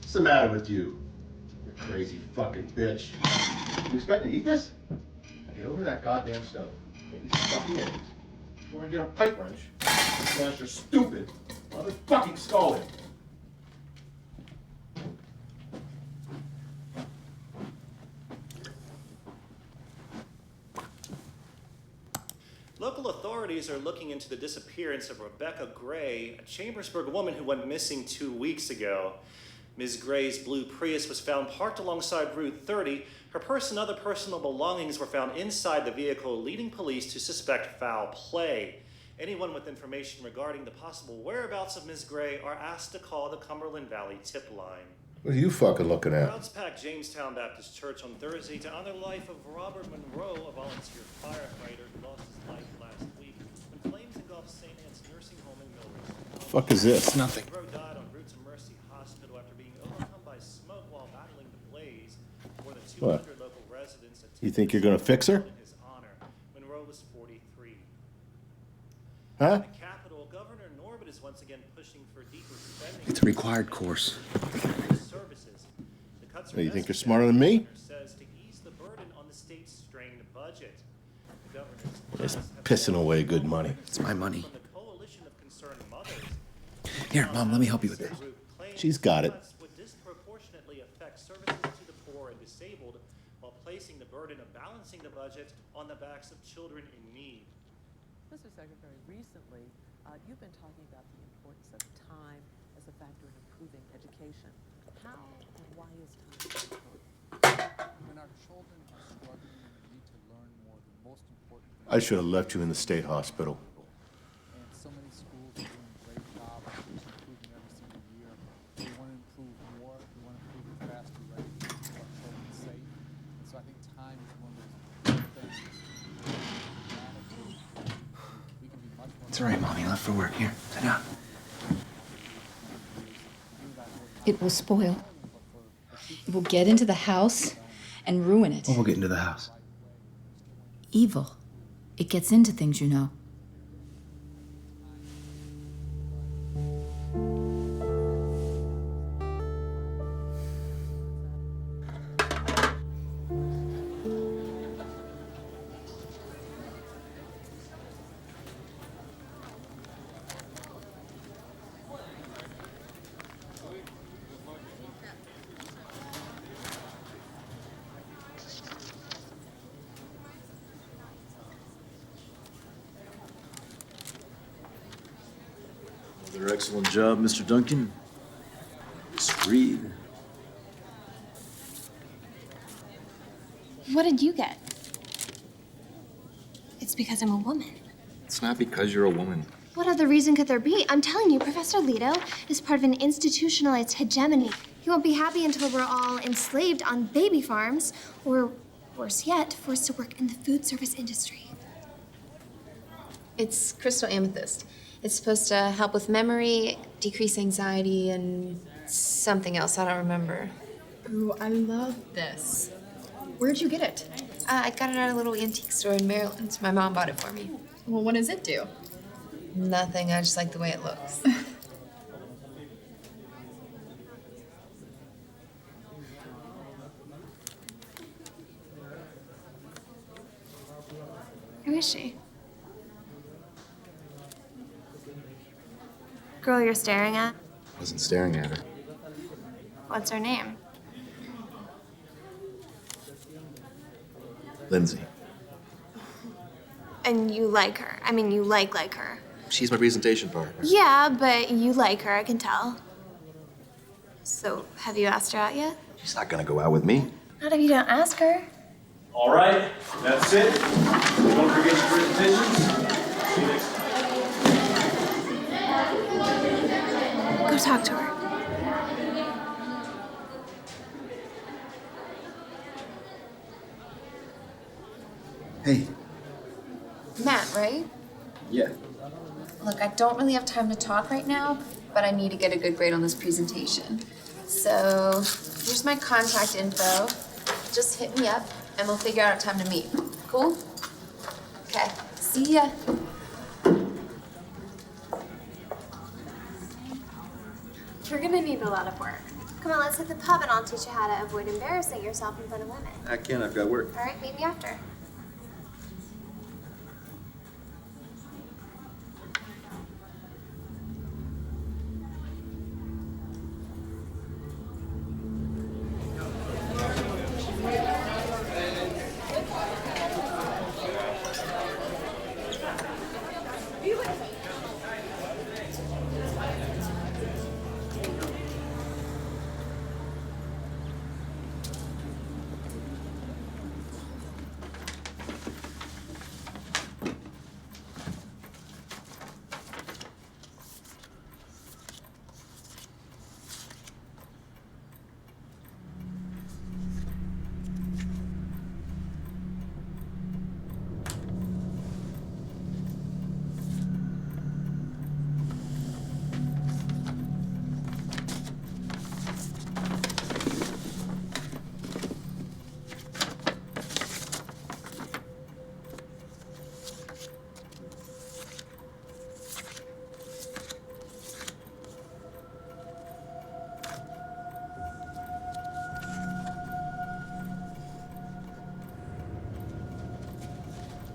What's the matter with you? You crazy fucking bitch. You expecting to eat this? Get over that goddamn stove. Get these fucking eggs. You wanna get a pipe wrench? Smash your stupid motherfucking skull in. Local authorities are looking into the disappearance of Rebecca Gray, a Chambersburg woman who went missing 2 weeks ago. Ms. Gray's blue Prius was found parked alongside Route 30. Her purse and other personal belongings were found inside the vehicle, leading police to suspect foul play. Anyone with information regarding the possible whereabouts of Ms. Gray are asked to call the Cumberland Valley tip line. What are you fucking looking at? Crowds packed Jamestown Baptist Church on Thursday to honor the life of Robert Monroe, a volunteer firefighter who lost his life last week when flames engulfed St. Anne's nursing home in Millridge. The fuck is this? Nothing. Monroe died en route to Mercy Hospital after being overcome by smoke while battling the blaze. More than 200 local residents attended. You think you're gonna fix her? In his honor. Monroe was 43. Huh? The Capitol, Governor Norbert is once again pushing for deeper spending. It's a required course. Services. The cuts Well, you think you're smarter than me? says to ease the burden on the state's strained budget. The governor's Just pissing away good money. It's my money. from the coalition of concerned mothers. Here, Mom, let me help you with this. She's got it. Cuts would disproportionately affect services to the poor and disabled while placing the burden of balancing the budget on the backs of children in need. Mr. Secretary, recently, you've been talking about the importance of time as a factor in improving education. How and why is time important? When our children are struggling and need to learn more, the most important thing. I should have left you in the state hospital. And so many schools are doing a great job of improving every single year. We want to improve more. We want to improve it faster, right? To keep our children safe. And so I think time is one of those important things. We can be much more. It's all right, Mommy. Left for work. Here, sit down. It will spoil. It will get into the house and ruin it. Well, we'll get into the house. Evil. It gets into things, you know. Another excellent job, Mr. Duncan. Just read. What did you get? It's because I'm a woman. It's not because you're a woman. What other reason could there be? I'm telling you, Professor Leto is part of an institutionalized hegemony. He won't be happy until we're all enslaved on baby farms, or worse yet, forced to work in the food service industry. It's crystal amethyst. It's supposed to help with memory, decrease anxiety, and something else. I don't remember. Ooh, I love this. Where'd you get it? I got it at a little antique store in Maryland. My mom bought it for me. Well, what does it do? Nothing. I just like the way it looks. Who is she? Girl you're staring at? I wasn't staring at her. What's her name? Lindsay. And you like her. I mean, you like her. She's my presentation partner. Yeah, but you like her, I can tell. So, have you asked her out yet? She's not gonna go out with me. Not if you don't ask her. All right, that's it. Don't forget your presentations. See you next time. Go talk to her. Hey. Matt, right? Yeah. Look, I don't really have time to talk right now, but I need to get a good grade on this presentation. So here's my contact info. Just hit me up, and we'll figure out a time to meet. Cool? Okay. See ya. You're gonna need a lot of work. Come on, let's hit the pub and I'll teach you how to avoid embarrassing yourself in front of women. I can't, I've got work. All right, meet me after.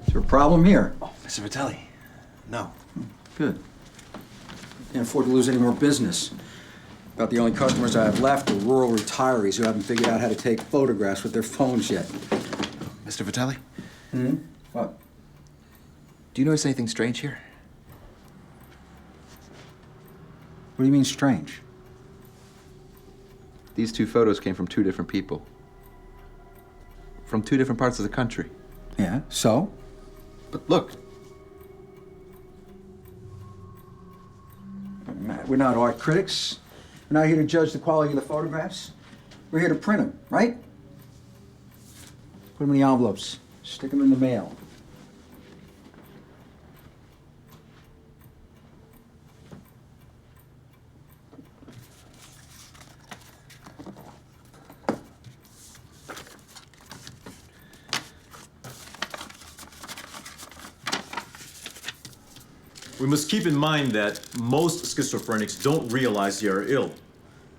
Is there a problem here? Oh, Mr. Vitelli. No. Good. Can't afford to lose any more business. About the only customers I have left are rural retirees who haven't figured out how to take photographs with their phones yet. Mr. Vitelli? What? Do you notice anything strange here? What do you mean strange? These two photos came from two different people. From two different parts of the country. Yeah, so? But look. We're not art critics. We're not here to judge the quality of the photographs. We're here to print them, right? Put them in the envelopes. Stick them in the mail. We must keep in mind that most schizophrenics don't realize they are ill.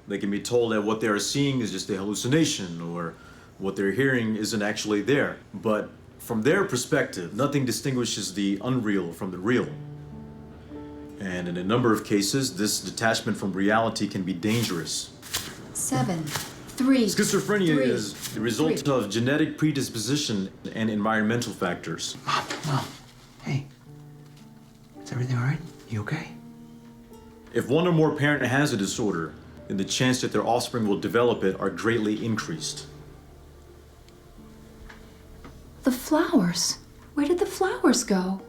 They can be told that what they are seeing is just a hallucination or what they're hearing isn't actually there. But from their perspective, nothing distinguishes the unreal from the real. And in a number of cases, this detachment from reality can be dangerous. 7, 3. Schizophrenia 3, is the result of genetic predisposition and environmental factors. Mom, hey. Is everything all right? You okay? If one or more parent has a disorder, then the chance that their offspring will develop it are greatly increased. The flowers. Where did the flowers go?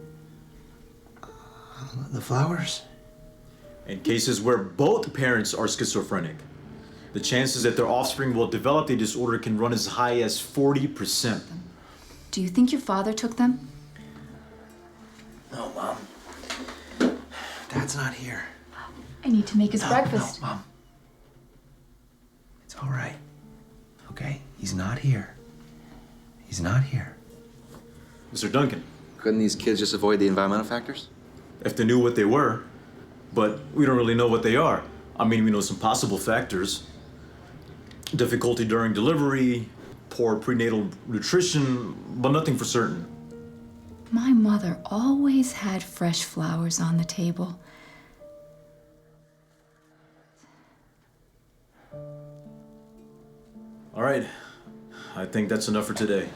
The flowers? In cases where both parents are schizophrenic, the chances that their offspring will develop the disorder can run as high as 40%. Do you think your father took them? No, Mom. Dad's not here. I need to make his breakfast. No, Mom. It's all right. Okay? He's not here. He's not here. Mr. Duncan. Couldn't these kids just avoid the environmental factors? If they knew what they were, but we don't really know what they are. I mean, we know some possible factors. Difficulty during delivery, poor prenatal nutrition, but nothing for certain. My mother always had fresh flowers on the table. All right, I think that's enough for today.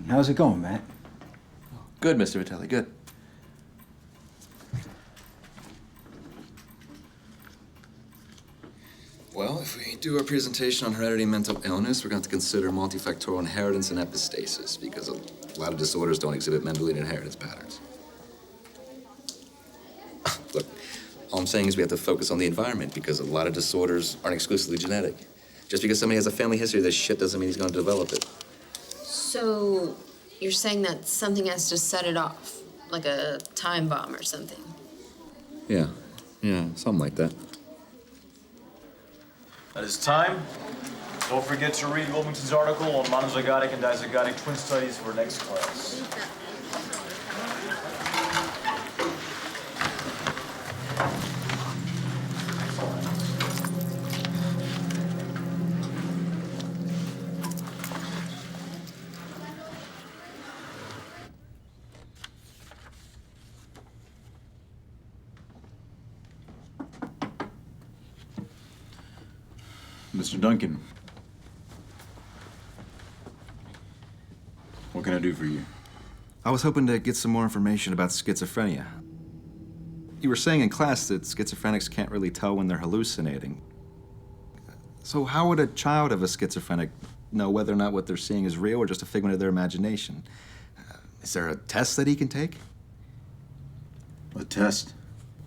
How's it going, Matt? Good, Mr. Vitelli, good. Well, if we do our presentation on heredity mental illness, we're going to have to consider multifactorial inheritance and epistasis, because a lot of disorders don't exhibit Mendelian inheritance patterns. Look, all I'm saying is we have to focus on the environment, because a lot of disorders aren't exclusively genetic. Just because somebody has a family history of this shit doesn't mean he's going to develop it. So, you're saying that something has to set it off, like a time bomb or something? Yeah, something like that. That is time. Don't forget to read Wilmington's article on monozygotic and dizygotic twin studies for next class. Mr. Duncan, what can I do for you? I was hoping to get some more information about schizophrenia. You were saying in class that schizophrenics can't really tell when they're hallucinating. So how would a child of a schizophrenic know whether or not what they're seeing is real or just a figment of their imagination? Is there a test that he can take? A test?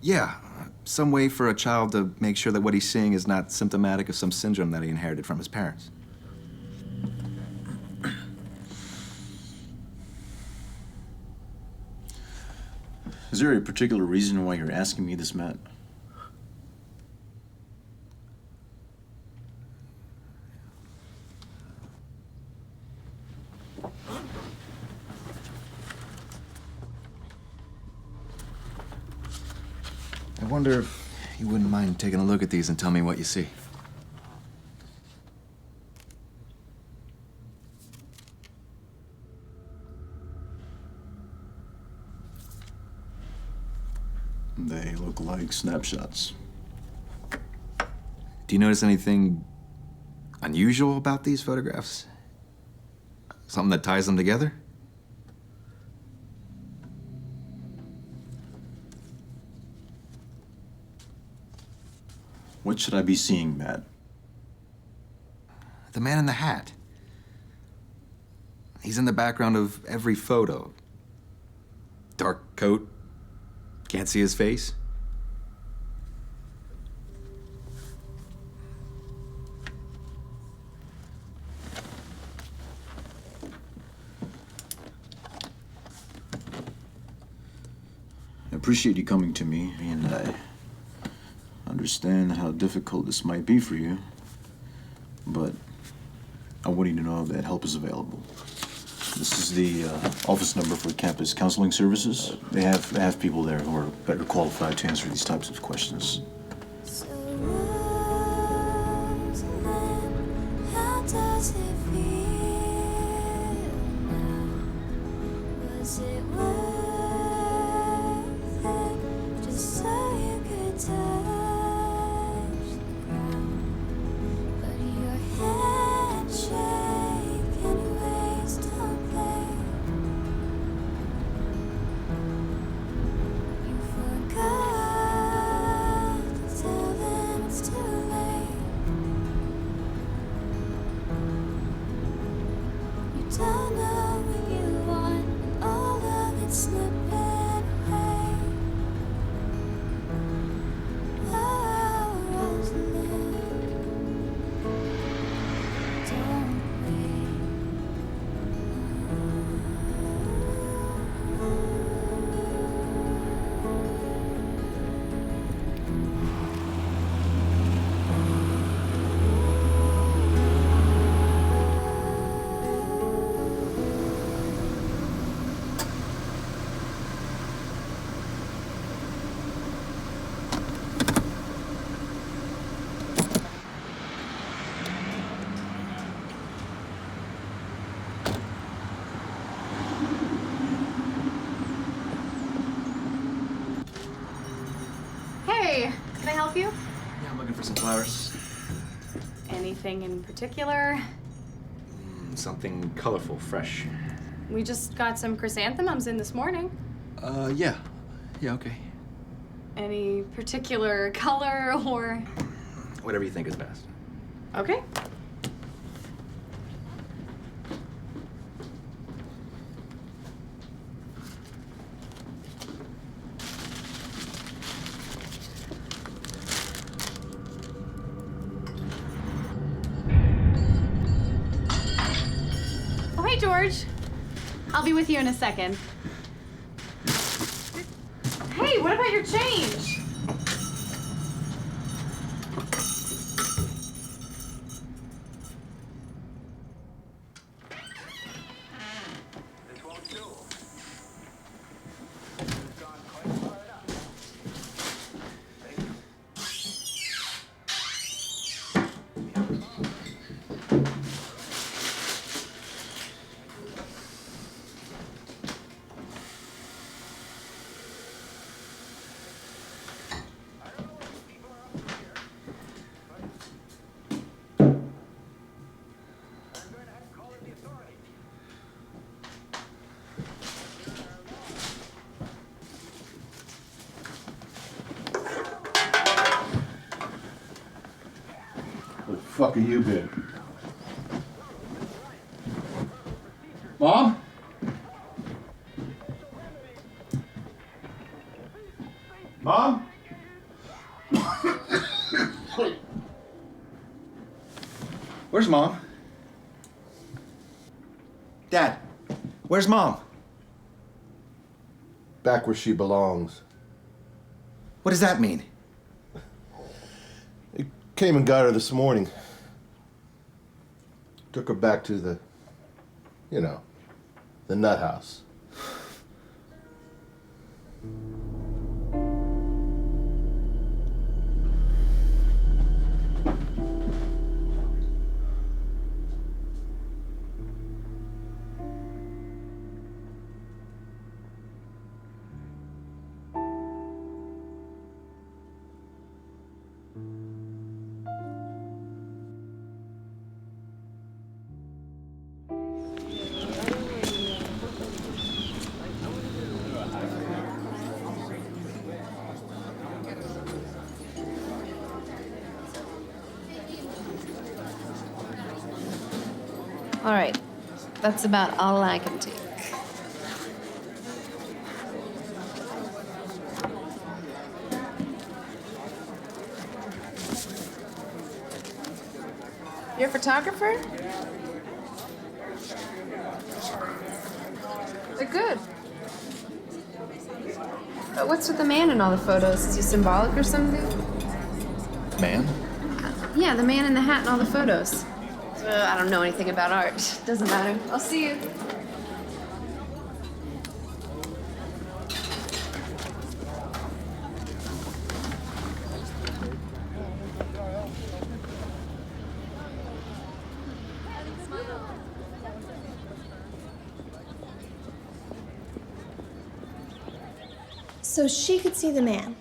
Yeah, some way for a child to make sure that what he's seeing is not symptomatic of some syndrome that he inherited from his parents. Is there a particular reason why you're asking me this, Matt? I wonder if you wouldn't mind taking a look at these and tell me what you see. They look like snapshots. Do you notice anything unusual about these photographs? Something that ties them together? What should I be seeing, Matt? The man in the hat. He's in the background of every photo. Dark coat. Can't see his face. I appreciate you coming to me, and I understand how difficult this might be for you, but I want you to know that help is available. This is the office number for campus counseling services. They have people there who are better qualified to answer these types of questions. How does it feel now? Was it worth it just so you could touch the ground? But your handshake anyways don't play. You forgot to tell them it's too late. You don't know what you want, and all of it's slipping away. Oh, Rosalind, don't wait. Hey, can I help you? Yeah, I'm looking for some flowers. Anything in particular? Something colorful, fresh. We just got some chrysanthemums in this morning. Yeah. Yeah, okay. Any particular color or? Whatever you think is best. Okay. Oh, hey, George. I'll be with you in a second. Hey, what about your change? Where the fuck have you been? Mom? Mom? Where's Mom? Dad, where's Mom? Back where she belongs. What does that mean? He came and got her this morning. Took her back to the, you know, the nut house. All right, that's about all I can take. You're a photographer? They're good. But what's with the man in all the photos? Is he symbolic or something? Man? Yeah, the man in the hat in all the photos. I don't know anything about art. Doesn't matter. I'll see you. So she could see the man.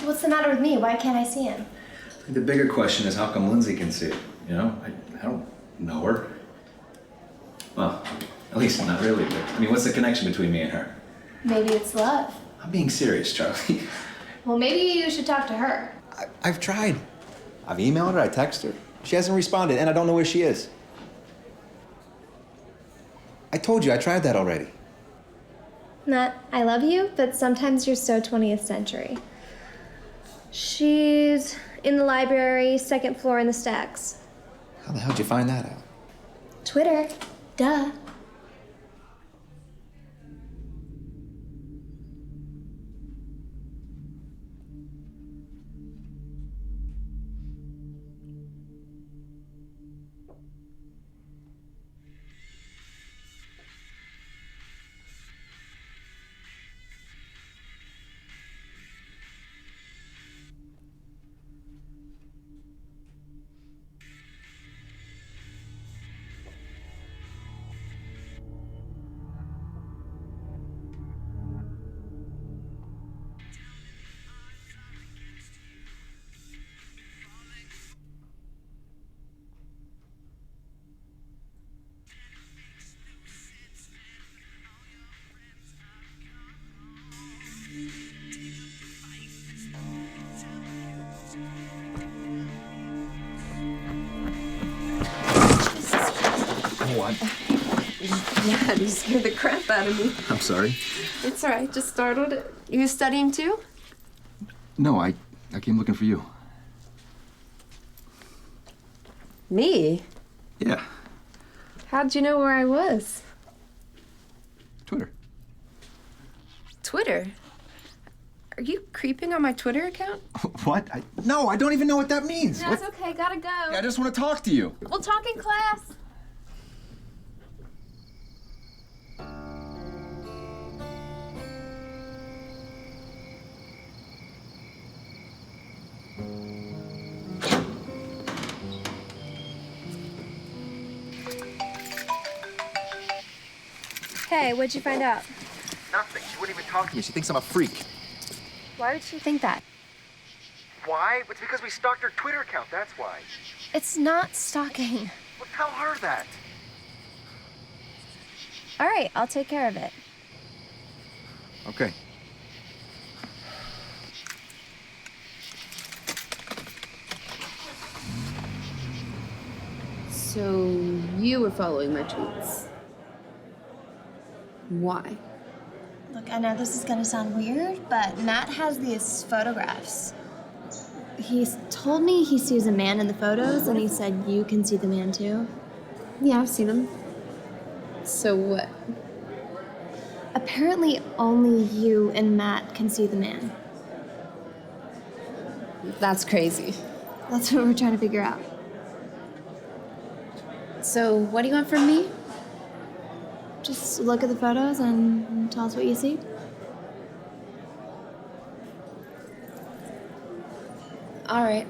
What's the matter with me? Why can't I see him? The bigger question is how come Lindsay can see it? You know, I don't know her. Well, at least not really, but I mean, what's the connection between me and her? Maybe it's love. I'm being serious, Charlie. Well, maybe you should talk to her. I've tried. I've emailed her, I texted her. She hasn't responded, and I don't know where she is. I told you, I tried that already. Matt, I love you, but sometimes you're so 20th century. She's in the library, second floor in the stacks. How the hell did you find that out? Twitter. Duh. What? Yeah, you scared the crap out of me. I'm sorry. It's all right, just startled. You studying too? No, I came looking for you. Me? Yeah, How'd you know where I was? Twitter. Twitter? Are you creeping on my Twitter account? What? No, I don't even know what that means. No, it's okay, gotta go. I just want to talk to you. We'll talk in class. Hey, what'd you find out? Nothing. She wouldn't even talk to me. She thinks I'm a freak. Why would she think that? Why? It's because we stalked her Twitter account, that's why. It's not stalking. Well, tell her that. All right, I'll take care of it. Okay. So you were following my tweets. Why? Look, I know this is gonna sound weird, but Matt has these photographs. He's told me he sees a man in the photos, and he said you can see the man too. Yeah, I've seen him. So what? Apparently, only you and Matt can see the man. That's crazy. That's what we're trying to figure out. So what do you want from me? Just look at the photos and tell us what you see. All right.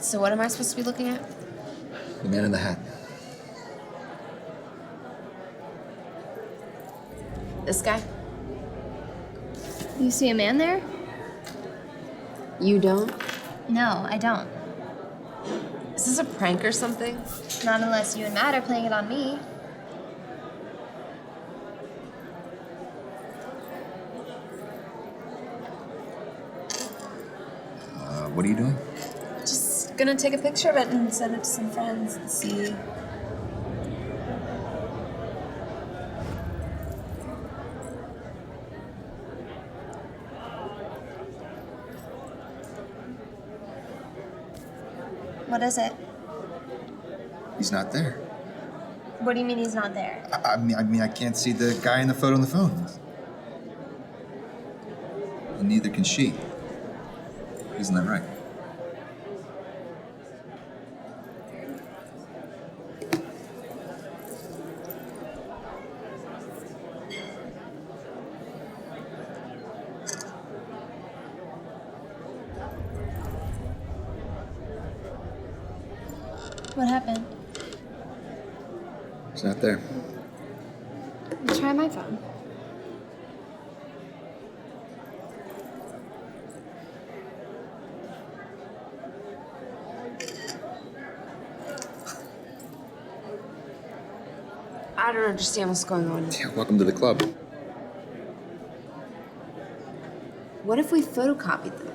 So what am I supposed to be looking at? The man in the hat. This guy? You see a man there? You don't? No, I don't. Is this a prank or something? Not unless you and Matt are playing it on me. What are you doing? Just gonna take a picture of it and send it to some friends and see. What is it? He's not there. What do you mean he's not there? I mean, I can't see the guy in the photo on the phone. And neither can she. Isn't that right? What happened? He's not there. Try my phone. I don't understand what's going on. Yeah, welcome to the club. What if we photocopied them?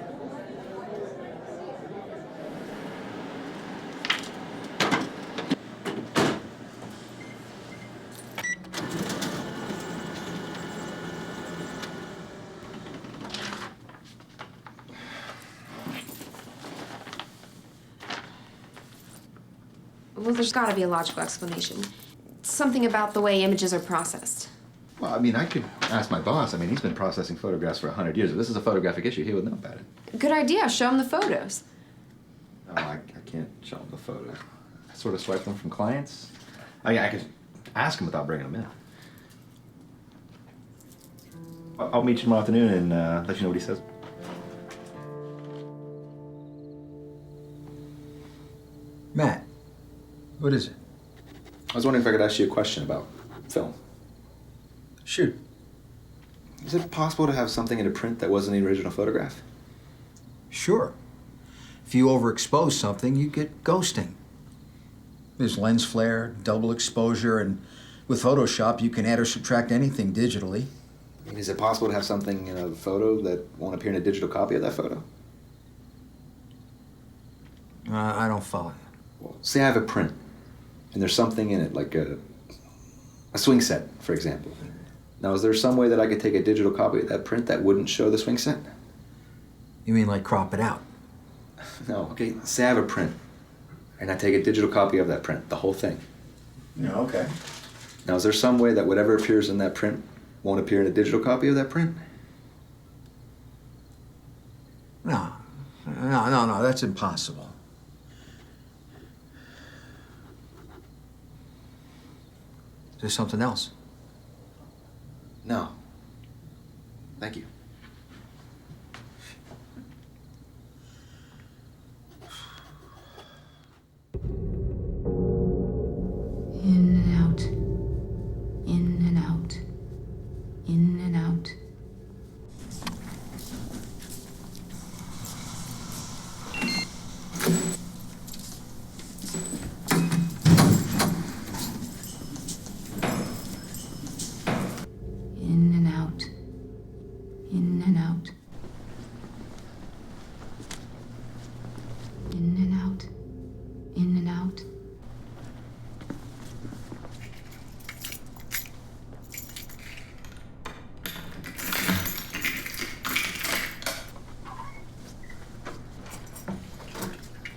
Well, there's gotta be a logical explanation. Something about the way images are processed. Well, I mean, I could ask my boss. I mean, he's been processing photographs for 100 years. If this is a photographic issue, he would know about it. Good idea, show him the photos. No, I can't show him the photos. I sort of swipe them from clients. I could ask him without bringing them in. I'll meet you tomorrow afternoon and let you know what he says. Matt, what is it? I was wondering if I could ask you a question about film. Shoot. Is it possible to have something in a print that wasn't the original photograph? Sure. If you overexpose something, you get ghosting. There's lens flare, double exposure, and with Photoshop, you can add or subtract anything digitally. I mean, is it possible to have something in a photo that won't appear in a digital copy of that photo? I don't follow you. Well, say I have a print, and there's something in it, like a swing set, for example. Now, is there some way that I could take a digital copy of that print that wouldn't show the swing set? You mean like crop it out? No, okay, say I have a print, and I take a digital copy of that print, the whole thing. Yeah, okay. Now, is there some way that whatever appears in that print won't appear in a digital copy of that print? No, that's impossible. Is there something else? No. Thank you. In and out. In and out. In and out. In and out. In and out. In and out. In and out.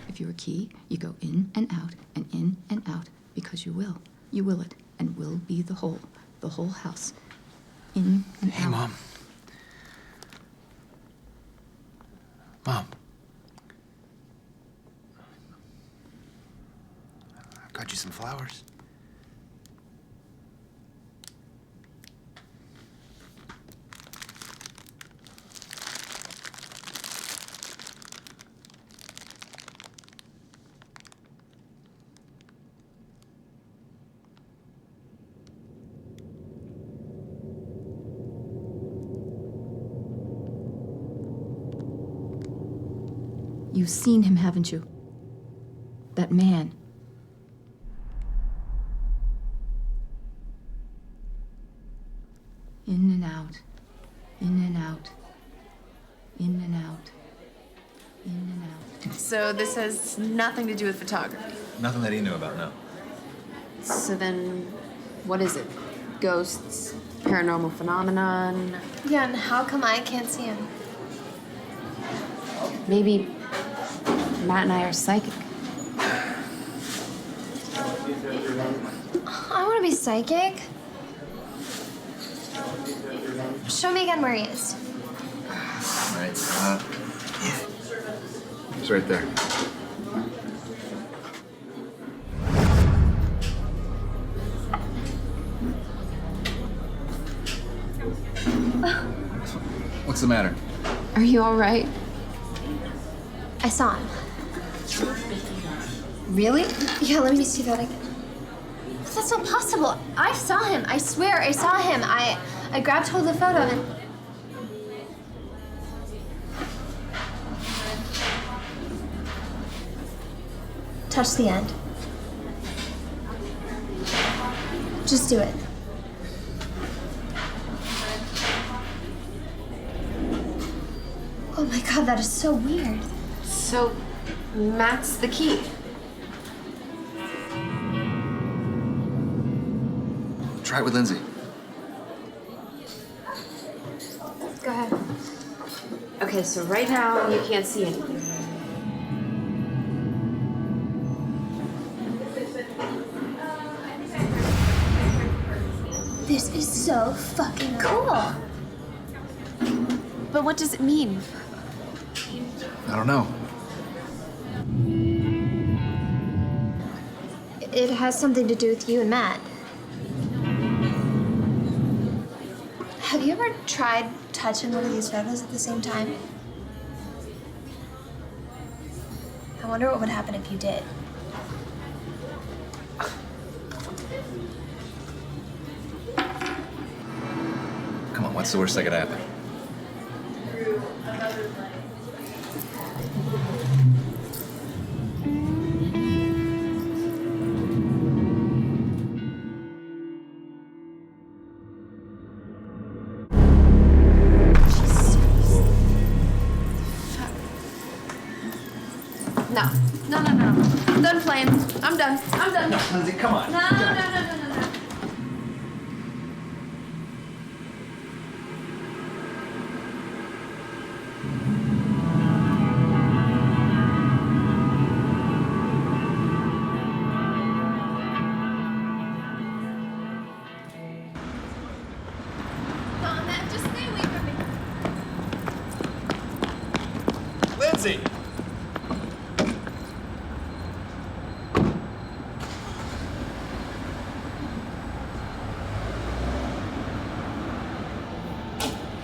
If you're a key, you go in and out and in and out because you will. You will it and will be the whole house. In and out. Hey, Mom. Mom. I've got you some flowers. You've seen him, haven't you? That man. In and out. In and out. In and out. In and out. So this has nothing to do with photography. Nothing that he knew about, no. So then, what is it? Ghosts? Paranormal phenomenon? Yeah, and how come I can't see him? Maybe Matt and I are psychic. I want to be psychic. Show me again where he is. Right. He's right there. What's the matter? Are you all right? I saw him. Really? Yeah, let me see that again. That's not possible. I saw him. I swear I saw him. I grabbed hold of the photo and... touch the end. Just do it. Oh my god, that is so weird. So, Matt's the key. Try it with Lindsay. Go ahead. Okay, so right now you can't see anything. This is so fucking cool. But what does it mean? I don't know. It has something to do with you and Matt. Have you ever tried touching one of these photos at the same time? I wonder what would happen if you did. Come on, What's the worst that could happen? No. I'm done playing. I'm done. No, Lindsay, come on. No. Come on, Matt, just stay away from me. Lindsay!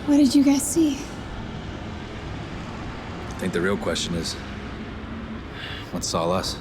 What did you guys see? I think the real question is, what saw us?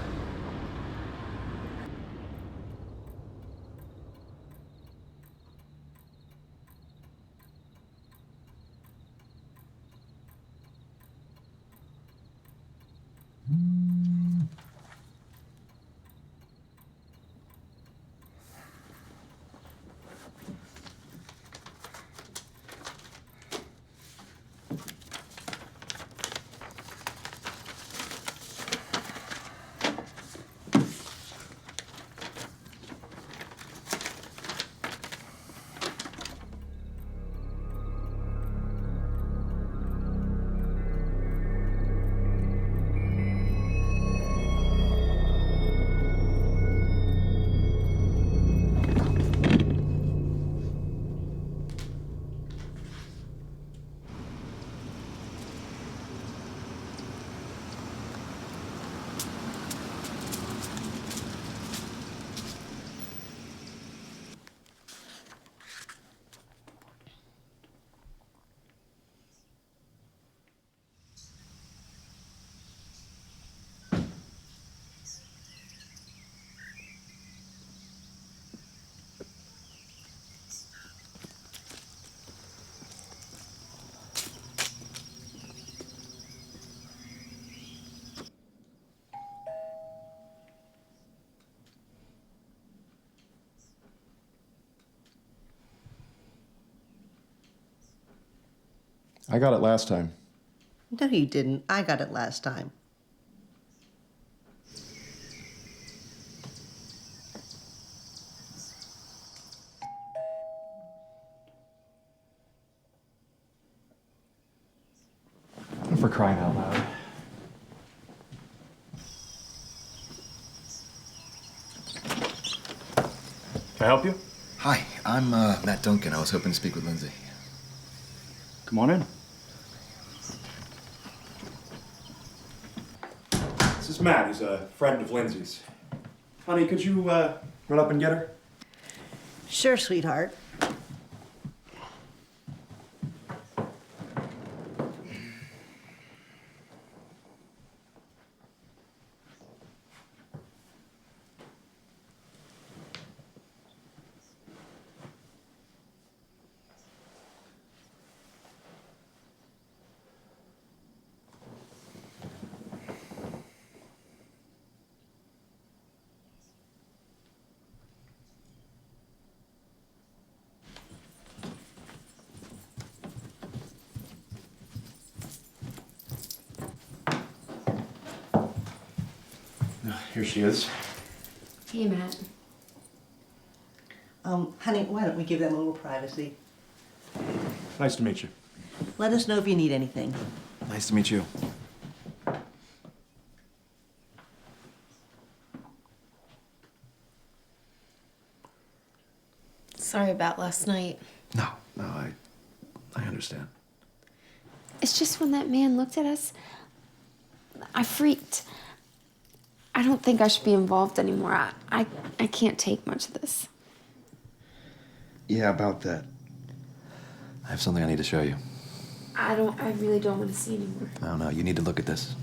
I got it last time. No, you didn't. I got it last time. For crying out loud. Can I help you? Hi, I'm Matt Duncan. I was hoping to speak with Lindsay. Come on in. This is Matt. He's a friend of Lindsay's. Honey, could you run up and get her? Sure, sweetheart. Here she is. Hey, Matt. Honey, why don't we give them a little privacy? Nice to meet you. Let us know if you need anything. Nice to meet you. Sorry about last night. No, I understand. It's just when that man looked at us, I freaked. I don't think I should be involved anymore. I can't take much of this. Yeah, about that. I have something I need to show you. I really don't want to see anymore. No, you need to look at this.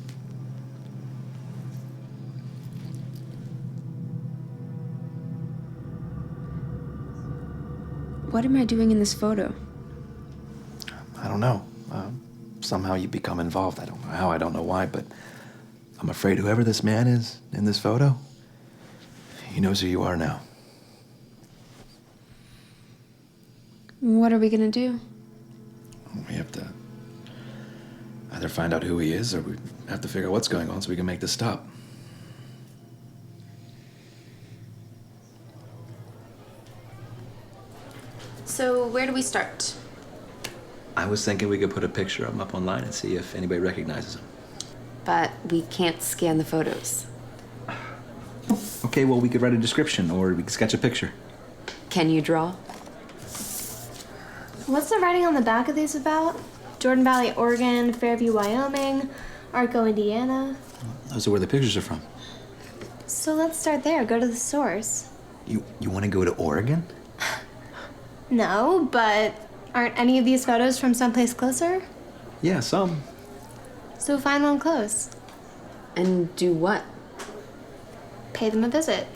What am I doing in this photo? I don't know. Somehow you become involved. I don't know how, I don't know why, but I'm afraid whoever this man is in this photo, he knows who you are now. What are we gonna do? We have to either find out who he is or we have to figure out what's going on so we can make this stop. So where do we start? I was thinking we could put a picture of him up online and see if anybody recognizes him. But we can't scan the photos. Okay, well, we could write a description or we could sketch a picture. Can you draw? What's the writing on the back of these about? Jordan Valley, Oregon, Fairview, Wyoming, Arco, Indiana. Those are where the pictures are from. So let's start there. Go to the source. You want to go to Oregon? No, but aren't any of these photos from someplace closer? Yeah, some. So find one close. And do what? Pay them a visit.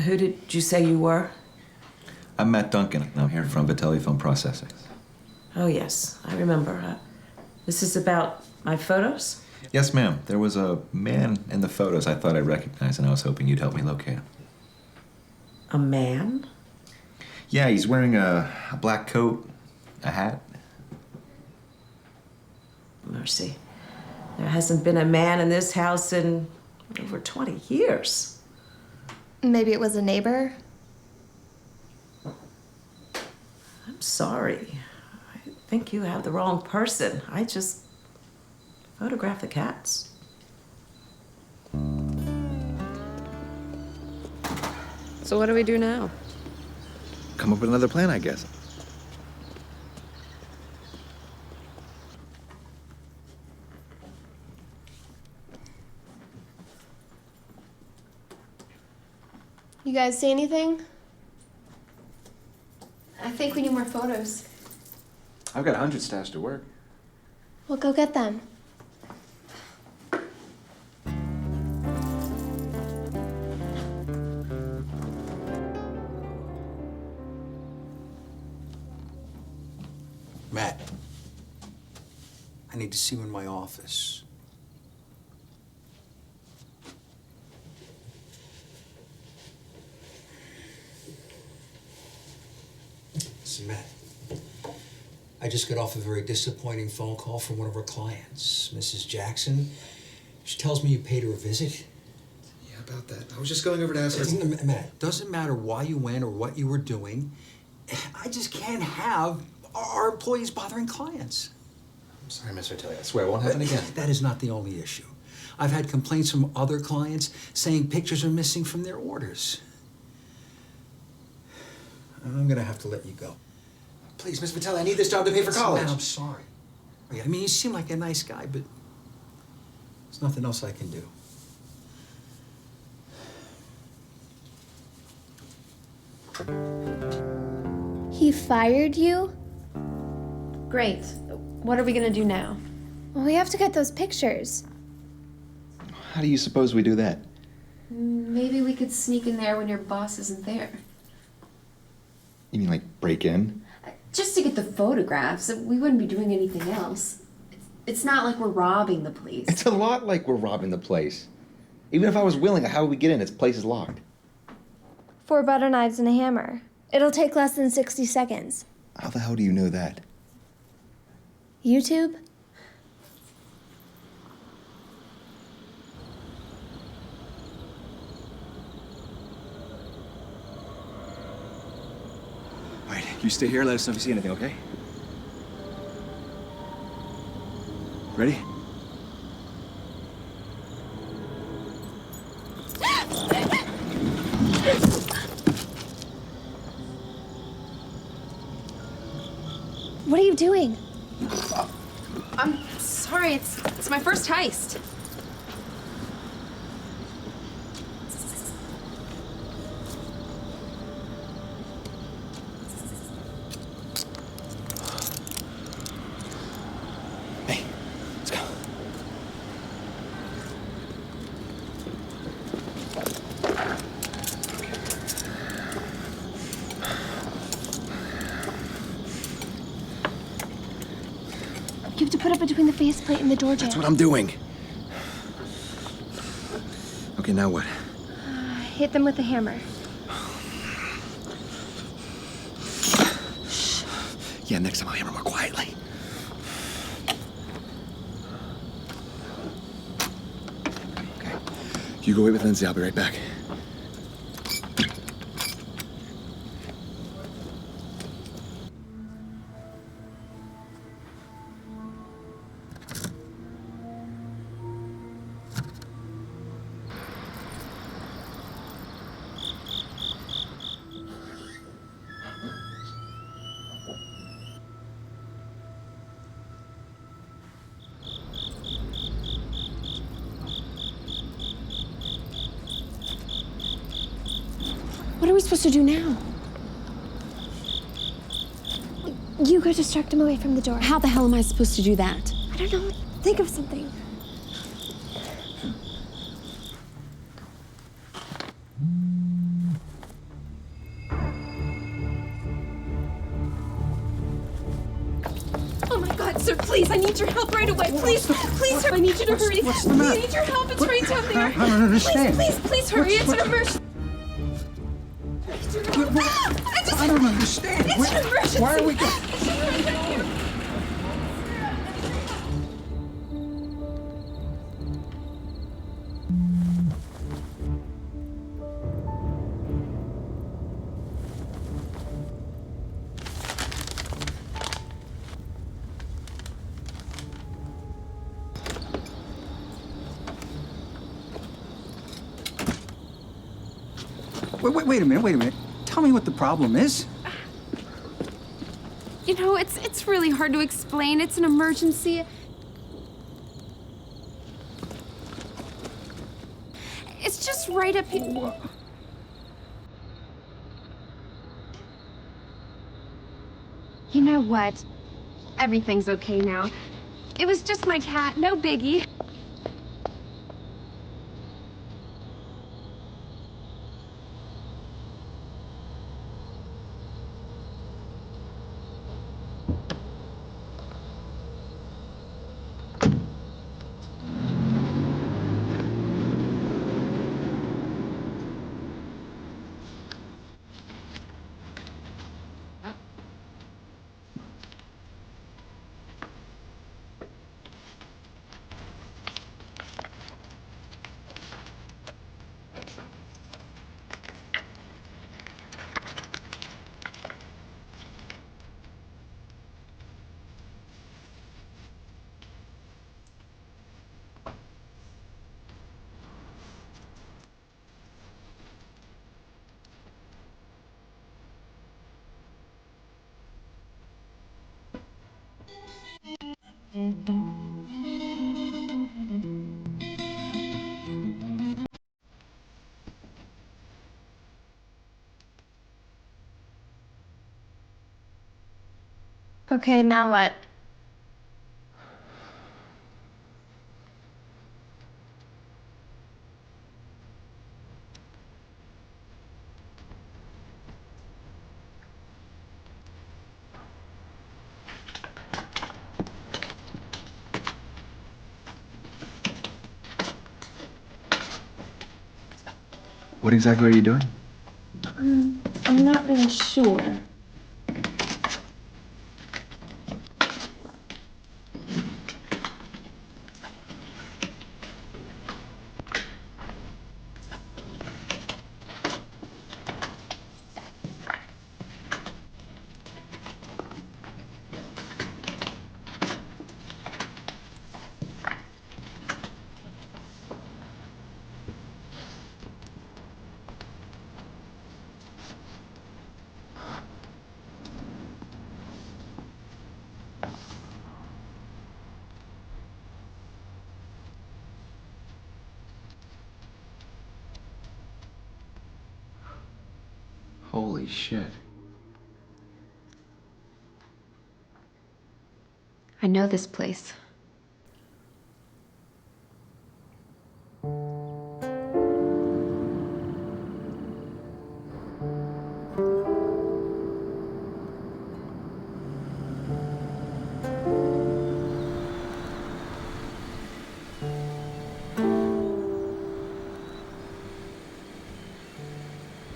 Who did you say you were? I'm Matt Duncan. I'm here from Vitelli Film Processing. Oh, yes, I remember. This is about my photos? Yes, ma'am. There was a man in the photos I thought I recognized, and I was hoping you'd help me locate him. A man? Yeah, he's wearing a black coat, a hat. Mercy. There hasn't been a man in this house in over 20 years. Maybe it was a neighbor? I'm sorry. I think you have the wrong person. I just photograph the cats. So what do we do now? Come up with another plan, I guess. You guys see anything? I think we need more photos. I've got 100 stashed to work. Well, go get them. Matt, I need to see you in my office. Listen, Matt, I just got off a very disappointing phone call from one of our clients, Mrs. Jackson. She tells me you paid her a visit. Yeah, about that. I was just going over to ask her. Matt, doesn't matter why you went or what you were doing. I just can't have our employees bothering clients. I'm sorry, Mr. Vitelli. I swear it won't happen again. That is not the only issue. I've had complaints from other clients saying pictures are missing from their orders. I'm gonna have to let you go. Please, Miss Vitelli, I need this job to pay for college. Man, I'm sorry. I mean, you seem like a nice guy, but there's nothing else I can do. He fired you? Great. What are we gonna do now? Well, we have to get those pictures. How do you suppose we do that? Maybe we could sneak in there when your boss isn't there. You mean like break in? Just to get the photographs. We wouldn't be doing anything else. It's not like we're robbing the place. It's a lot like we're robbing the place. Even if I was willing, how would we get in? Its place is locked. 4 butter knives and a hammer. It'll take less than 60 seconds. How the hell do you know that? YouTube? All right, you stay here. Let us know if you see anything, okay? Ready? you doing? I'm sorry, it's my first heist. You have to put it between the faceplate and the door jamb. That's what I'm doing. Okay, now what? Hit them with the hammer. Yeah, next time I'll hammer more quietly. Okay. You go wait with Lindsay, I'll be right back. What are we supposed to do now? You go distract him away from the door. How the hell am I supposed to do that? I don't know. Think of something. Oh my God, sir, please, I need your help right away. Please, please, sir, I need you to hurry. What's the matter? I need your help. It's right down there. I don't understand. Please, hurry. It's an emergency. I don't understand. It's an emergency. Why are we going? It's right down here. Wait a minute. Tell me what the problem is. You know, it's really hard to explain. It's an emergency. It's just right up here. You know what? Everything's okay now. It was just my cat, no biggie. Okay, now what? What exactly are you doing? I'm not really sure. Holy shit. I know this place.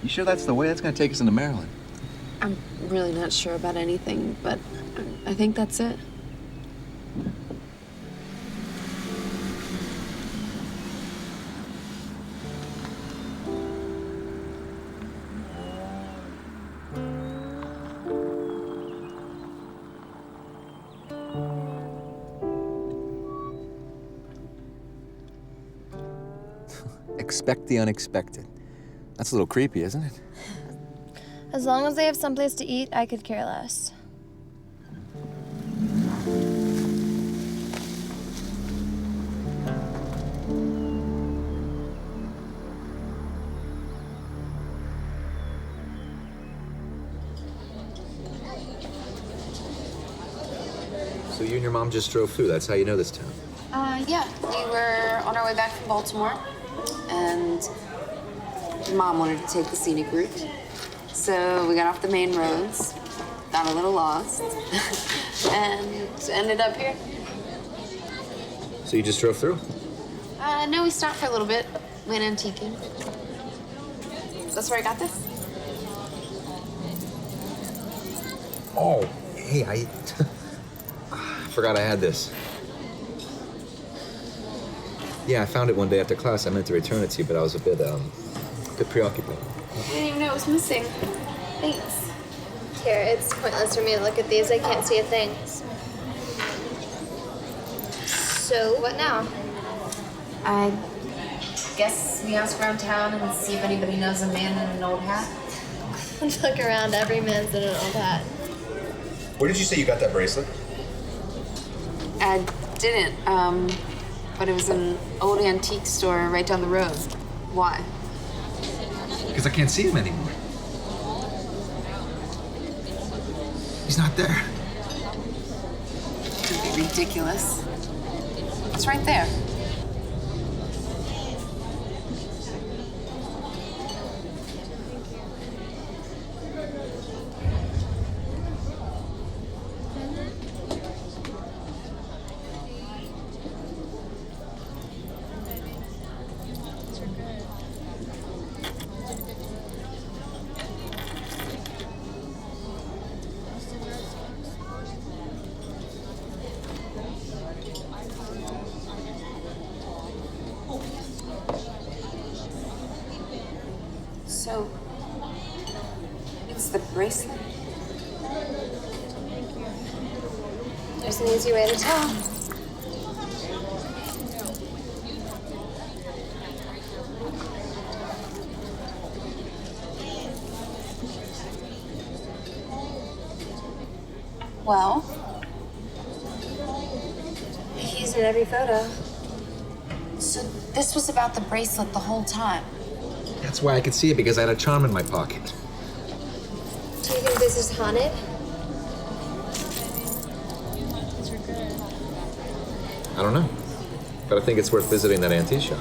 You sure that's the way? That's gonna take us into Maryland. I'm really not sure about anything, but I think that's it. Expect the unexpected. That's a little creepy, isn't it? As long as they have someplace to eat, I could care less. So you and your mom just drove through. That's how you know this town. Yeah. We were on our way back from Baltimore, and Mom wanted to take the scenic route. So we got off the main roads, got a little lost, and ended up here. So you just drove through? No, we stopped for a little bit, went antiquing. That's where I got this. Oh, hey, I forgot I had this. Yeah, I found it one day after class. I meant to return it to you, but I was a bit preoccupied. I didn't even know it was missing. Thanks. Here, it's pointless for me to look at these. I can't see a thing. So, what now? I guess we ask around town and see if anybody knows a man in an old hat. Look around, every man's in an old hat. Where did you say you got that bracelet? I didn't, but it was an old antique store right down the road. Why? Because I can't see him anymore. He's not there. It'd be ridiculous. It's right there. So, it's the bracelet. There's an easy way to tell. Well, He's in every photo. so this was about the bracelet the whole time. That's why I could see it, because I had a charm in my pocket. Do you think this is haunted? I don't know. But I think it's worth visiting that antique shop.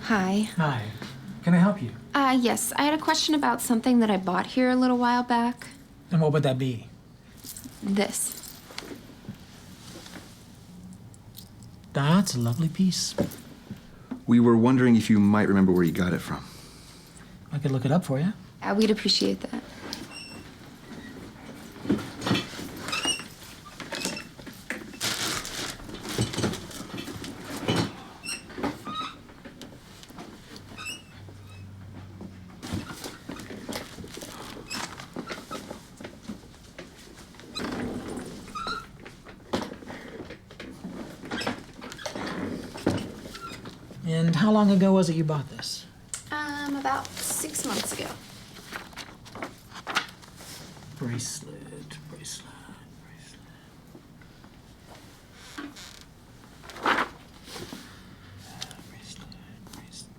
Hi. Hi. Can I help you? Yes, I had a question about something that I bought here a little while back. And what would that be? This. That's a lovely piece. We were wondering if you might remember where you got it from. I could look it up for you. We'd appreciate that. And how long ago was it you bought this? About 6 months ago. Bracelet.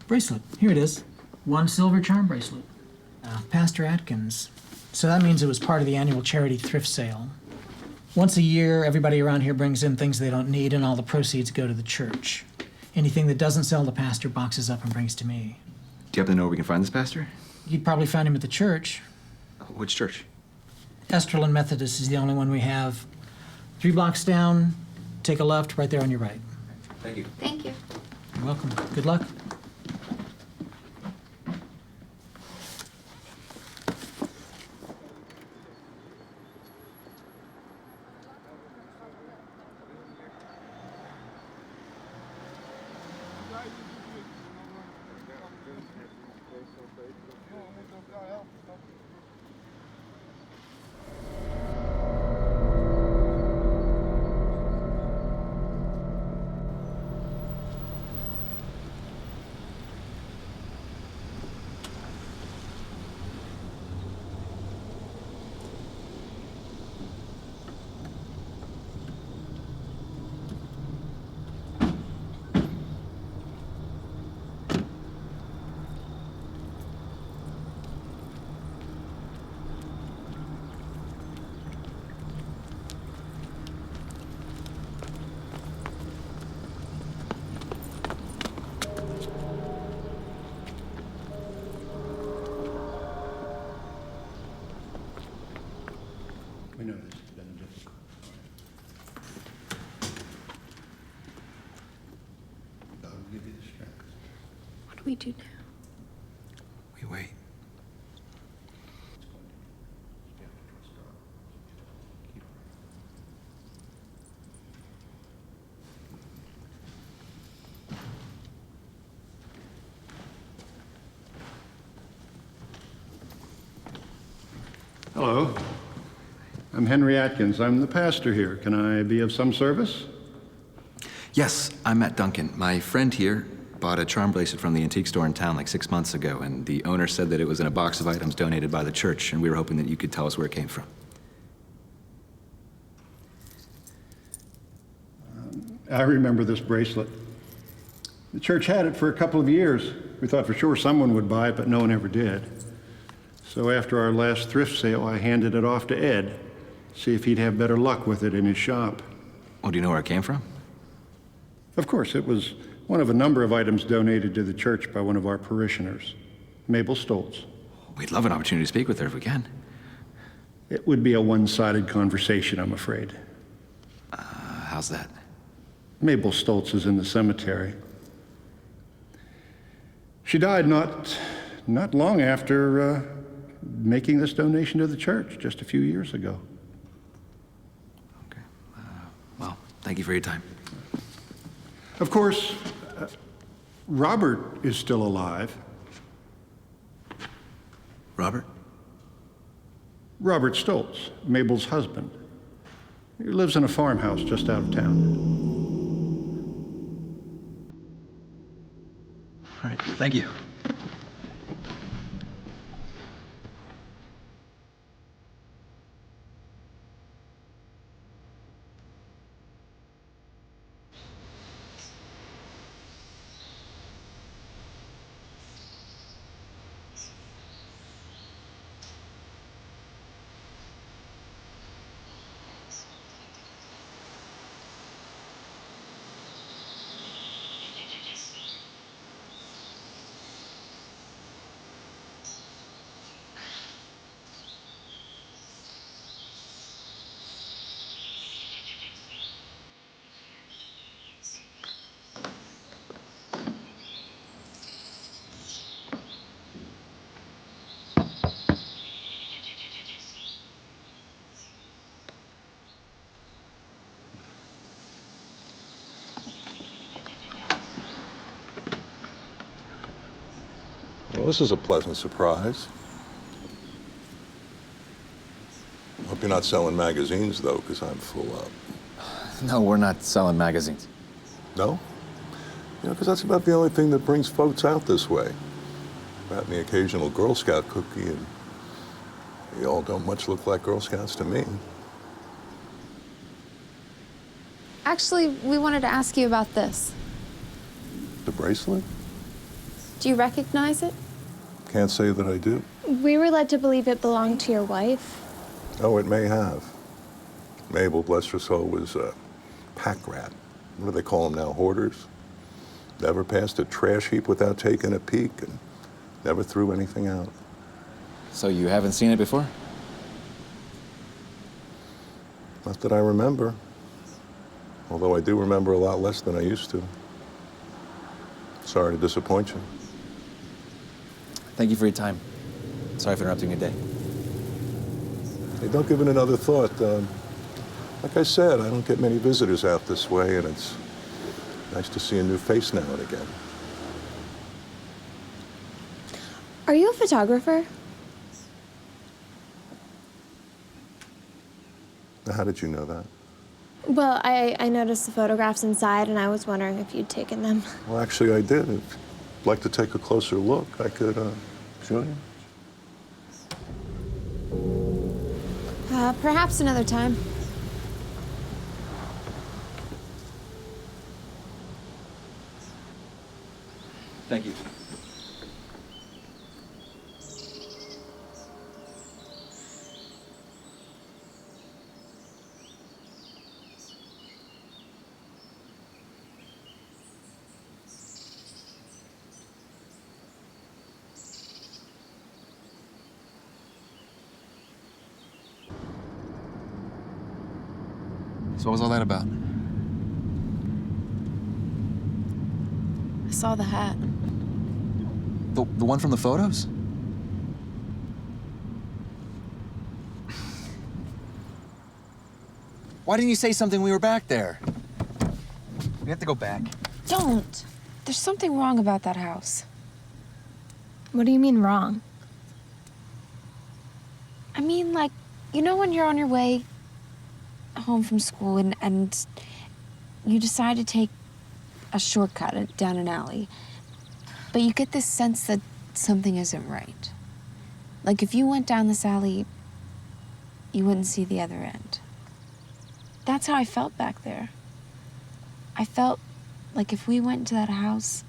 Bracelet. Here it is. 1 silver charm bracelet. Pastor Atkins. So that means it was part of the annual charity thrift sale. Once a year, everybody around here brings in things they don't need, and all the proceeds go to the church. Anything that doesn't sell, the pastor boxes up and brings to me. Do you happen to know where we can find this pastor? You'd probably find him at the church. Which church? Esterland Methodist is the only one we have. 3 blocks down, take a left, right there on your right. Thank you. Thank you. You're welcome. Good luck. We know this has been difficult. God will give you the strength. What do we do now? We wait. Hello. I'm Henry Atkins. I'm the pastor here. Can I be of some service? Yes, I'm Matt Duncan. My friend here bought a charm bracelet from the antique store in town like 6 months ago, and the owner said that it was in a box of items donated by the church, and we were hoping that you could tell us where it came from. I remember this bracelet. The church had it for a couple of years. We thought for sure someone would buy it, but no one ever did. So after our last thrift sale, I handed it off to Ed, see if he'd have better luck with it in his shop. Oh, do you know where it came from? Of course, it was one of a number of items donated to the church by one of our parishioners, Mabel Stoltz. We'd love an opportunity to speak with her if we can. It would be a one-sided conversation, I'm afraid. How's that? Mabel Stoltz is in the cemetery. She died not long after making this donation to the church, just a few years ago. Okay. Well, thank you for your time. Of course, Robert is still alive. Robert? Robert Stoltz, Mabel's husband. He lives in a farmhouse just out of town. All right, thank you. Well, this is a pleasant surprise. Hope you're not selling magazines, though, because I'm full up. No, we're not selling magazines. No? You know, because that's about the only thing that brings folks out this way. That and the occasional Girl Scout cookie, and you all don't much look like Girl Scouts to me. Actually, we wanted to ask you about this. The bracelet? Do you recognize it? Can't say that I do. We were led to believe it belonged to your wife. Oh, it may have. Mabel, bless her soul, was a pack rat. What do they call them now, hoarders? Never passed a trash heap without taking a peek, and never threw anything out. So you haven't seen it before? Not that I remember. Although I do remember a lot less than I used to. Sorry to disappoint you. Thank you for your time. Sorry for interrupting your day. Hey, don't give it another thought. Like I said, I don't get many visitors out this way, and it's nice to see a new face now and again. Are you a photographer? Now, how did you know that? Well, I noticed the photographs inside, and I was wondering if you'd taken them. Well, actually, I did. If you'd like to take a closer look, I could show you. Perhaps another time. Thank you. So what was all that about? I saw the hat. The one from the photos? Why didn't you say something when we were back there? We have to go back. Don't. There's something wrong about that house. What do you mean wrong? I mean, like, you know when you're on your way home from school and you decide to take a shortcut down an alley, but you get this sense that something isn't right. Like if you went down this alley, you wouldn't see the other end. That's how I felt back there. I felt like if we went into that house,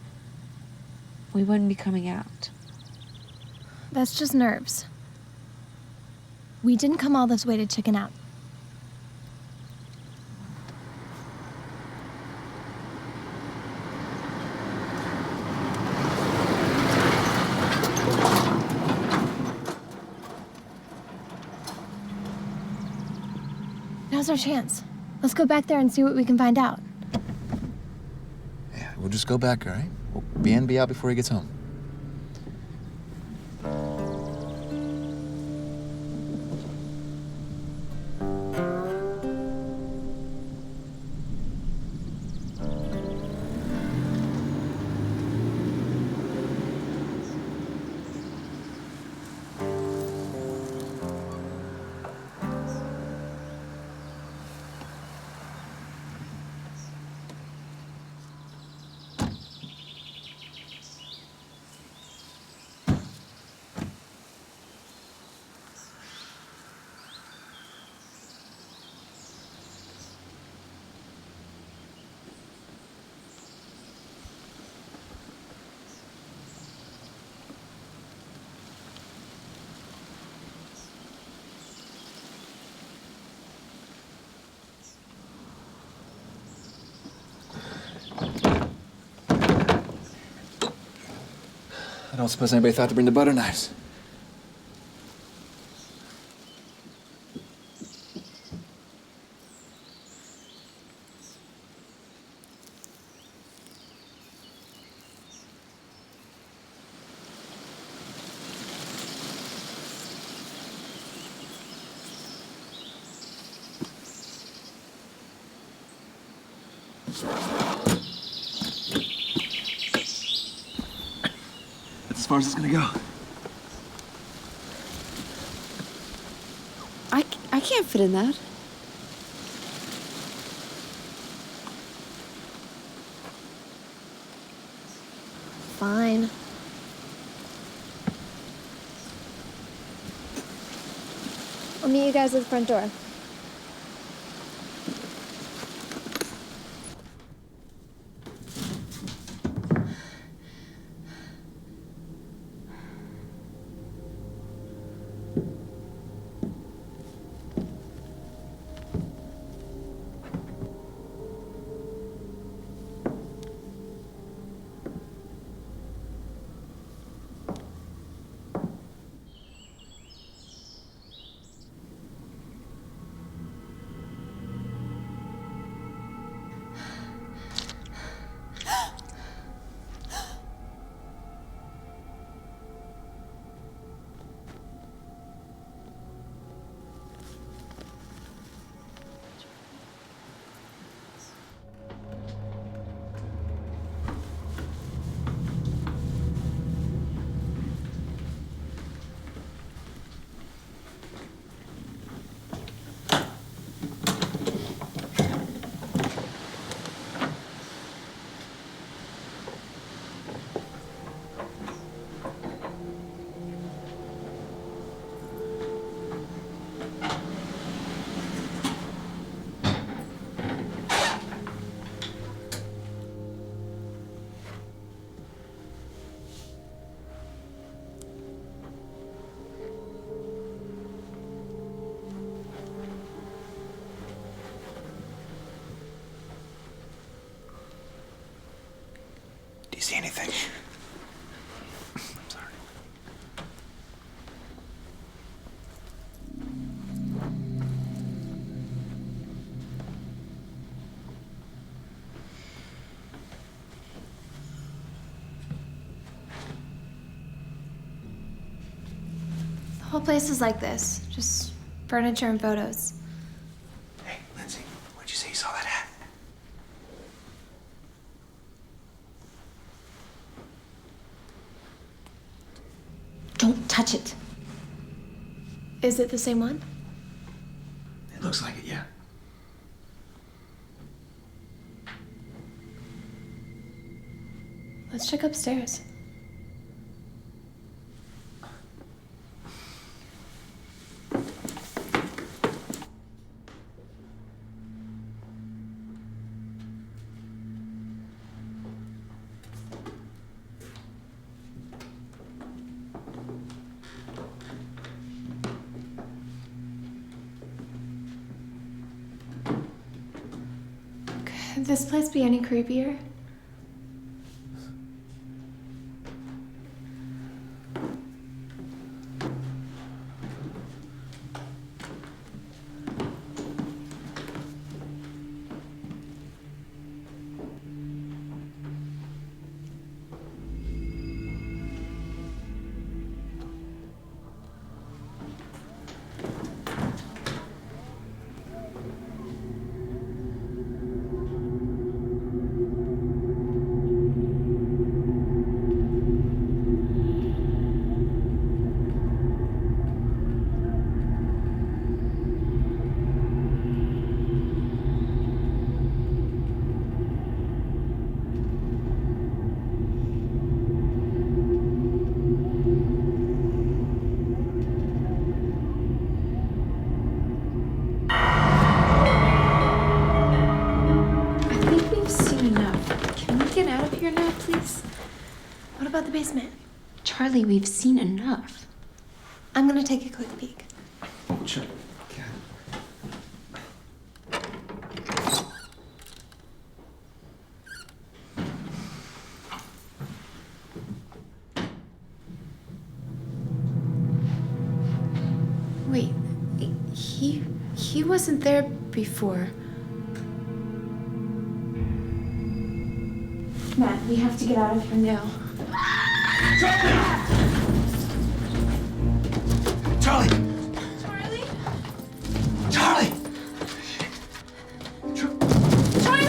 we wouldn't be coming out. That's just nerves. We didn't come all this way to chicken out. Now's our chance. Let's go back there and see what we can find out. Yeah, we'll just go back, all right? We'll be in, be out before he gets home. I don't suppose anybody thought to bring the butter knives. That's as far as it's gonna go. I can't fit in that. fine. I'll meet you guys at the front door. Do you see anything? I'm sorry. The whole place is like this, just furniture and photos. Hey, Lindsay, where'd you say you saw that hat? Don't touch it. Is it the same one? It looks like it, yeah. Let's check upstairs. Could this place be any creepier? What about the basement? Charlie, we've seen enough. I'm gonna take a quick peek. Oh, sure. Wait, he wasn't there before. Matt, we have to get out of here now. Charlie! Charlie? Charlie! Charlie!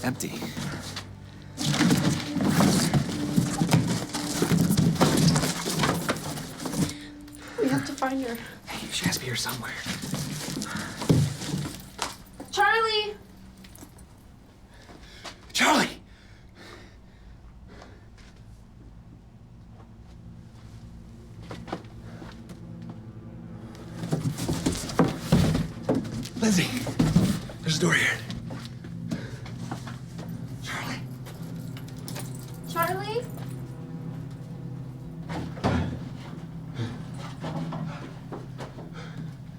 Empty. We have to find her. Hey, She has to be here somewhere. Charlie! Charlie! Lindsay, there's a door here. Charlie?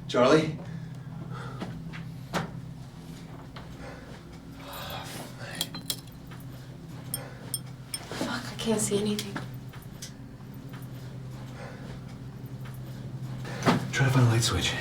Charlie? Fuck, I can't see anything. Try to find a light switch.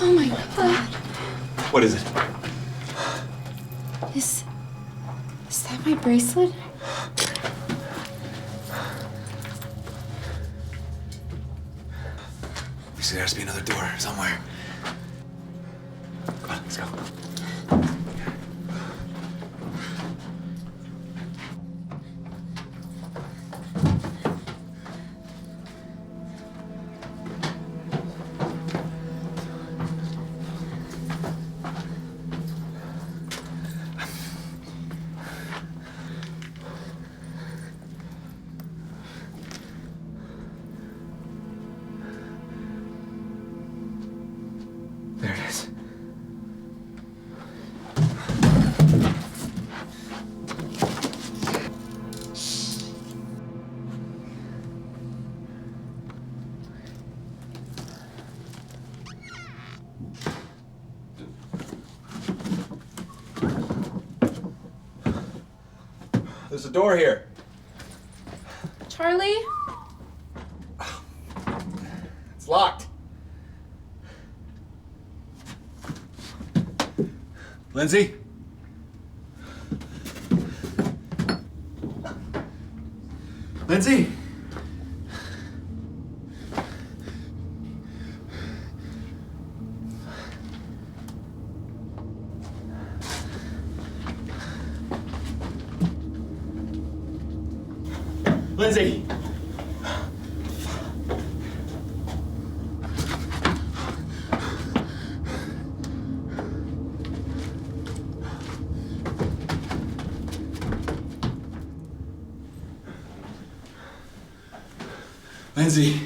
Oh my god. What is it? Is that my bracelet? You see, there has to be another door somewhere. Come on, let's go. There it is. There's a door here. Charlie? It's locked. Lindsay? Lindsay? Lindsay! Lindsay.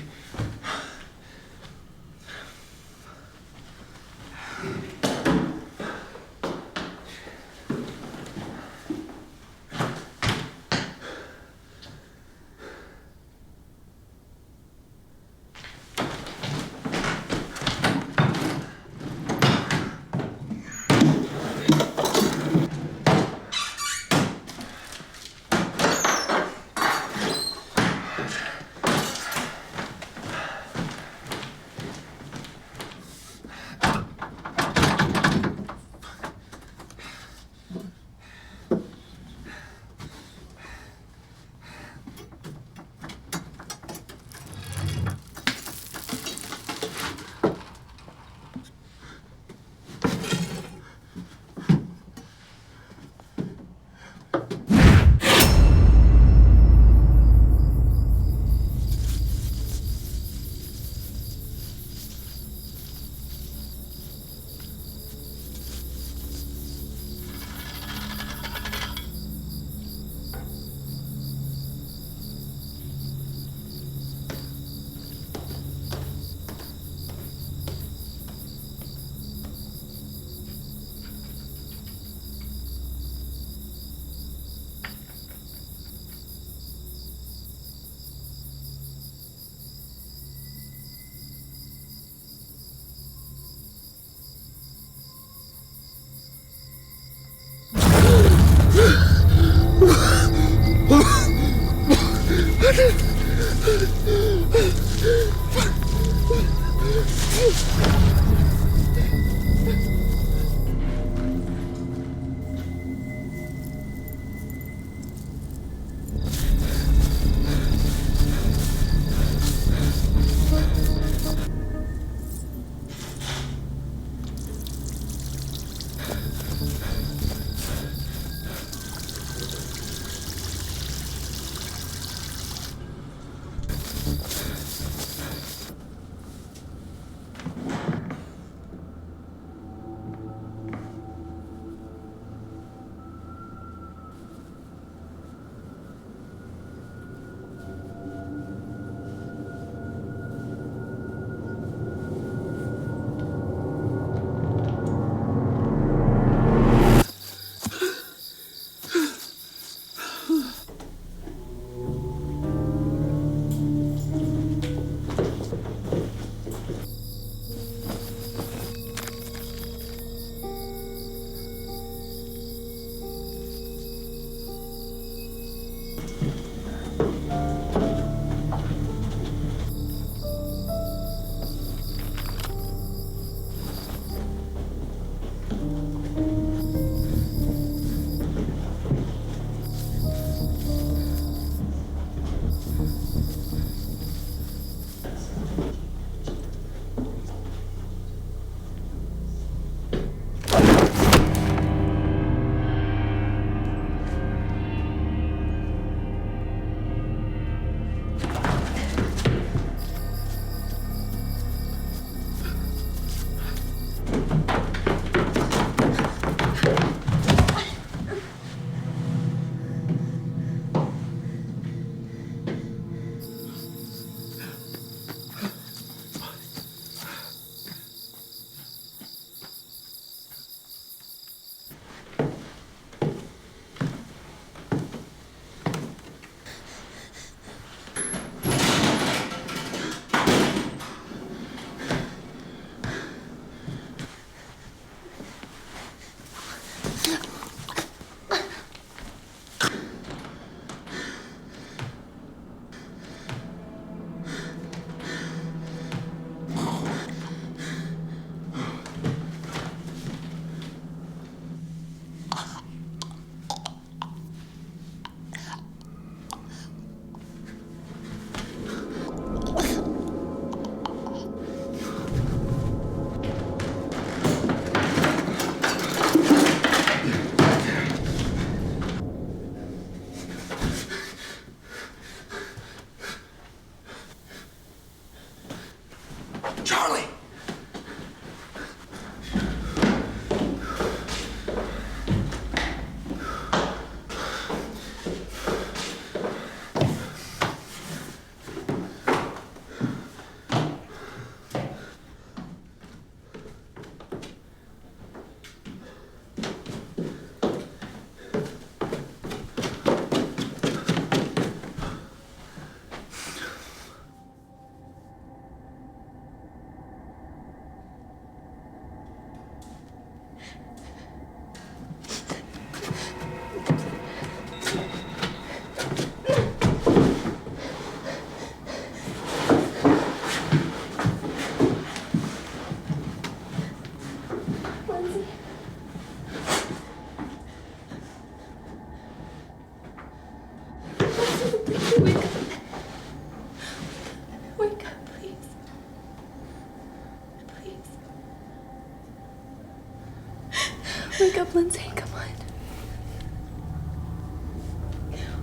Wake up, Lindsay. Come on.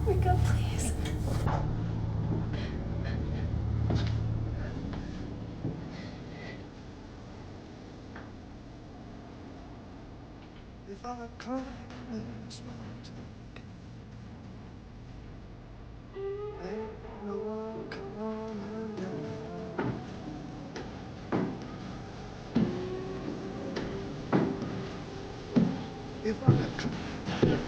Wake up, please. If I climb this mountain, ain't no one coming down. If I climb,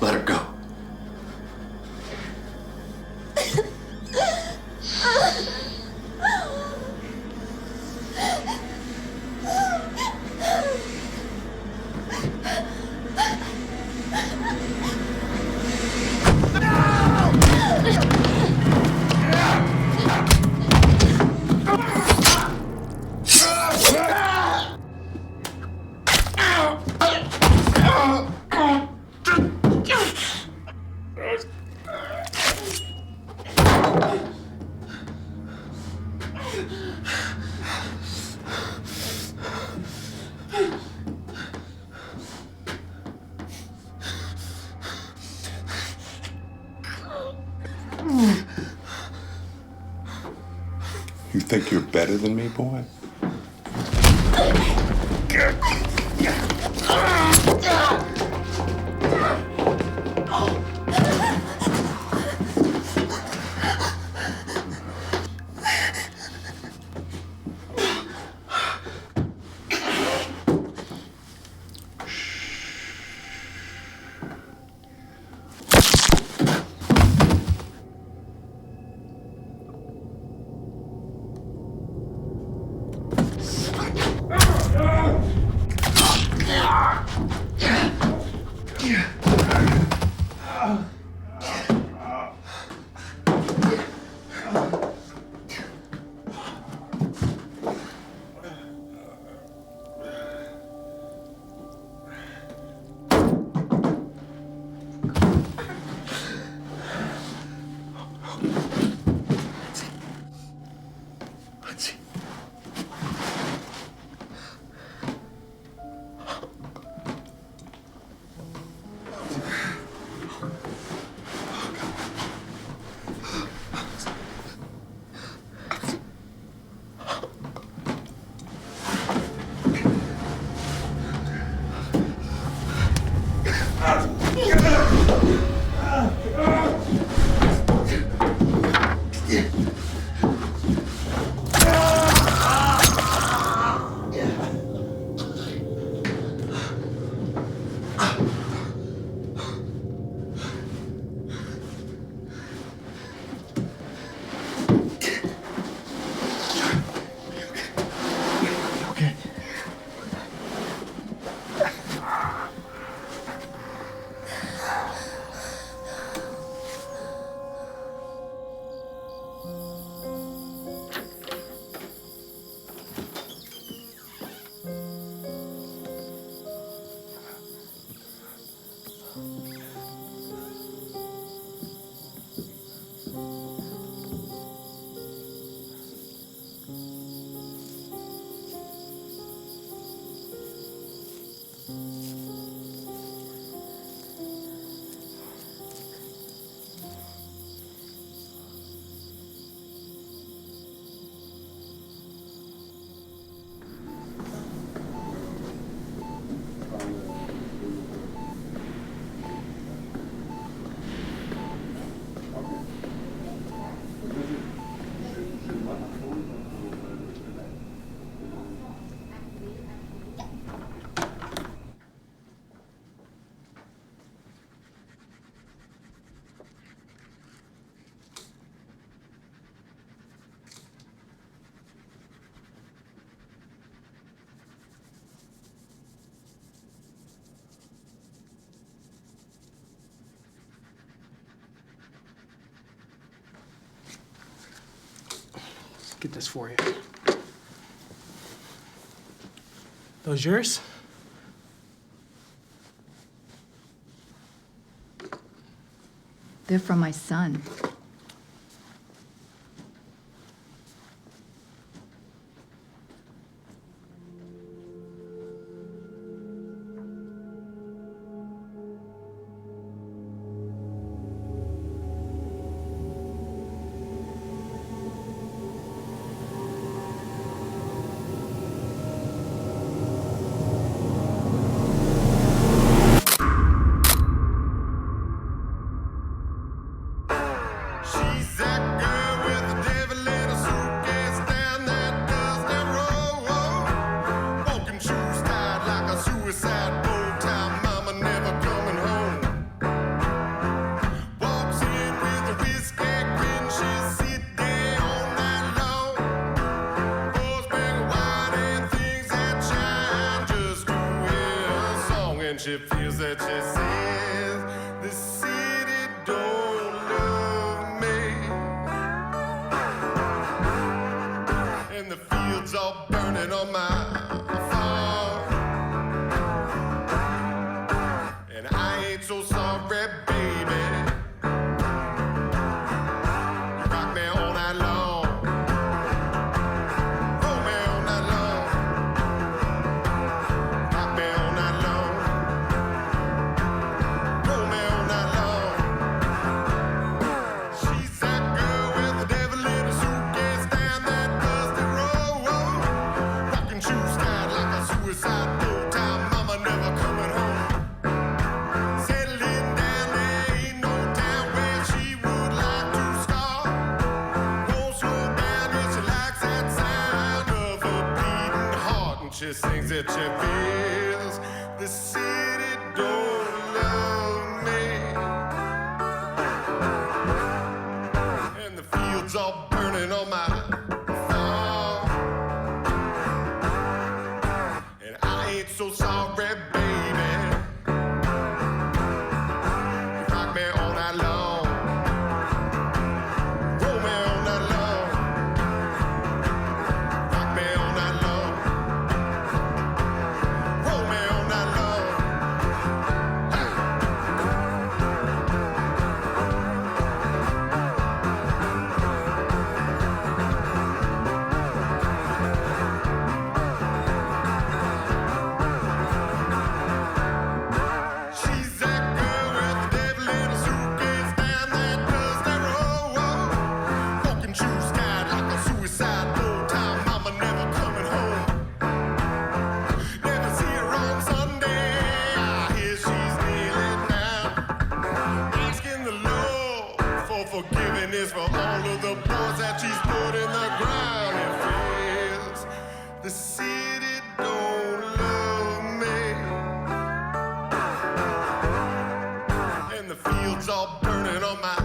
Let her go. You think you're better than me, boy? get this for you. Those yours? They're from my son. She feels that she says the city don't love me, and the fields are burning on my farm, and I ain't so sorry, baby. You rock me all night long, roll me all night long, rock me all night long. She sings that she feels the city don't love me, and the fields are burning on my farm, and I ain't so sorry, baby. You rock me all night long, roll me all night long, rock me all night long. Forgiveness for all of the boys that she's put in the ground. It feels the city don't love me, and the fields are burning on my